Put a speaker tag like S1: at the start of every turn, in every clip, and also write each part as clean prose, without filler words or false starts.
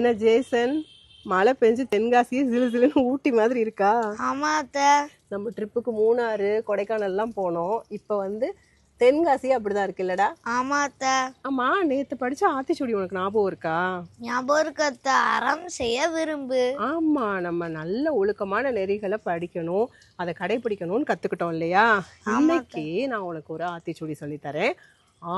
S1: என்ன ஜேசன், மழை பெஞ்சு தென்காசி சிலு சிலுன்னு ஊட்டி மாதிரி இருக்கா?
S2: ஆமா அத்தை.
S1: நம்ம ட்ரிப்புக்கு மூணாறு கொடைக்கானல் எல்லாம் போனோம். இப்ப தென்காசி அப்படிதான் இருக்கு இல்லடா?
S2: ஆமா அத்தை.
S1: ஆமா, நேத்து படிச்ச ஆத்திச்சூடி உனக்கு ஞாபகம் இருக்கா?
S2: ஞாபகம் இருக்கு அத்தை. அறம் செய்ய விரும்பு.
S1: ஆமா, நம்ம நல்ல ஒழுக்கமான நெறிகளை படிக்கணும், அதை கடைபிடிக்கணும்னு கத்துக்கிட்டோம் இல்லையா? இன்னைக்கு நான் உனக்கு ஒரு ஆத்திச்சூடி சொல்லி தரேன்.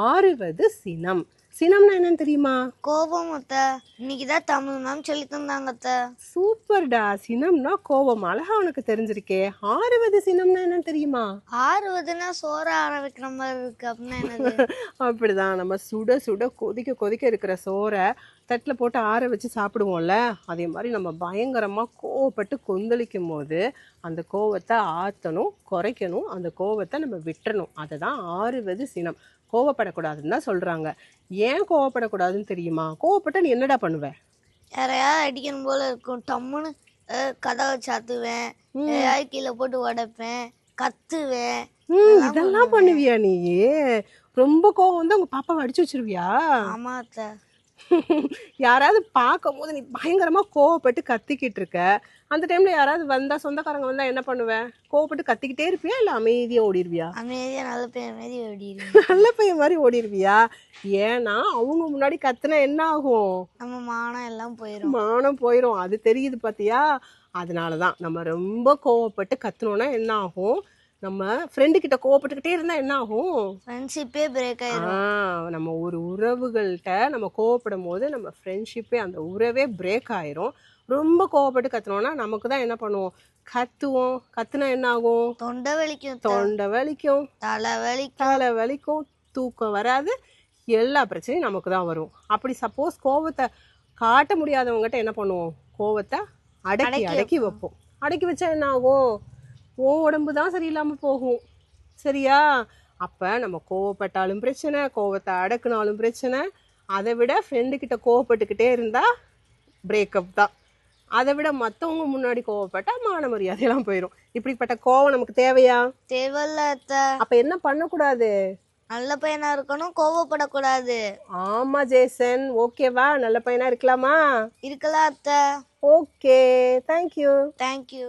S1: ஆறுவது சினம். சினம்னா என்னன்னு தெரியுமா?
S2: கோபம் அத்தை. இன்னைக்குதான் தமிழ் மேம் சொல்லி தந்தாங்க அத்தை.
S1: சூப்பர்டா. சினம்னா கோபம். அழகா உனக்கு தெரிஞ்சிருக்கே. ஆறுவது சினம்னா என்னன்னு தெரியுமா?
S2: ஆறுவதுன்னா சோற ஆரம்பிக்கிற மாதிரி இருக்கு அப்படின்னா என்னது?
S1: அப்படிதான், நம்ம சுட சுட கொதிக்க கொதிக்க இருக்கிற சோறை தட்டில் போட்டு ஆற வச்சு சாப்பிடுவோம்ல, அதே மாதிரி நம்ம பயங்கரமாக கோவப்பட்டு கொந்தளிக்கும் போது அந்த கோவத்தை ஆற்றணும், குறைக்கணும், அந்த கோவத்தை நம்ம விட்டுறணும். அதை தான் ஆறுவது சினம். கோவப்படக்கூடாதுன்னு தான் சொல்கிறாங்க. ஏன் கோவப்படக்கூடாதுன்னு தெரியுமா? கோவப்பட்ட நீ என்னடா பண்ணுவ?
S2: யாரையாவது அடிக்கணும் போல இருக்கும். டம்முன்னு கதவை சாத்துவேன், யாராவது கீழே போட்டு உடைப்பேன், கத்துவேன்.
S1: இதெல்லாம் பண்ணுவியா நீ? ரொம்ப கோவம் வந்து உங்க பாப்பாவை அடிச்சு வச்சிருவியா?
S2: ஆமா அத்தை.
S1: யாராவது பார்க்கும் போது நீ பயங்கரமா கோவப்பட்டு கத்திக்கிட்டு இருக்க, அந்த டைம்ல யாராவது வந்தா, சொந்தக்காரங்க வந்தா என்ன பண்ணுவேன்? கோவப்பட்டு கத்திக்கிட்டே இருப்பியா இல்ல அமைதியா ஓடிடுவியா?
S2: அமைதியா நல்ல பையன் மாதிரி ஓடிடுவேன்.
S1: நல்ல பையன் மாதிரி ஓடிடுவியா? ஏன்னா அவங்க முன்னாடி கத்துனா என்ன ஆகும்?
S2: நம்ம மானம் எல்லாம் போயிடும்.
S1: மானம் போயிடும். அது தெரியுது பாத்தியா? அதனாலதான் நம்ம ரொம்ப கோவப்பட்டு கத்துனோம்னா என்ன ஆகும்? நம்ம ஃப்ரெண்டு கிட்ட கோவப்பட்டுக்கிட்டே இருந்தா என்ன ஆகும்?
S2: ஃப்ரெண்ட்ஷிப்பே பிரேக் ஆயிடும்.
S1: நம்ம ஒரு உறவுகள்கிட்ட நம்ம கோவப்படும் போது நம்ம ஃப்ரெண்ட்ஷிப்பே, அந்த உறவே பிரேக் ஆயிரும். ரொம்ப கோவப்பட்டு கத்துனோம்னா நமக்கு தான் என்ன பண்ணுவோம்? கத்துவோம். கத்துனா என்ன ஆகும்?
S2: தொண்டை வலிக்கும்,
S1: தொண்டை வலிக்கும்,
S2: தலை
S1: வலிக்கும், தூக்கம் வராது, எல்லா பிரச்சனையும் நமக்கு தான் வரும். அப்படி சப்போஸ் கோவத்தை காட்ட முடியாதவங்ககிட்ட என்ன பண்ணுவோம்? கோவத்தை அடக்கி வைப்போம். அடக்கி வச்சா என்ன ஆகும்? உன் உடம்பு தான் சரியில்லாமல் போகும். சரியா? அப்போ நம்ம கோவப்பட்டாலும் பிரச்சனை, கோவத்தை அடக்குனாலும் பிரச்சனை. அதை விட ஃப்ரெண்டுக்கிட்ட கோவப்பட்டுக்கிட்டே இருந்தால் பிரேக்கப் தான். அதை விட மற்றவங்க முன்னாடி கோவப்பட்டா மான மரியாதையெல்லாம் போயிடும். இப்படிப்பட்ட கோவம் நமக்கு தேவையா?
S2: தேவையில்ல.
S1: அப்போ என்ன பண்ணக்கூடாது?
S2: நல்ல பையனா இருக்கணும், கோவப்படக்கூடாது.
S1: ஆமா ஜேசன், ஓகேவா? நல்ல பையனா இருக்கலாமா?
S2: இருக்கலாம் அத்தை.
S1: Okay, thank you.
S2: தேங்க்யூ.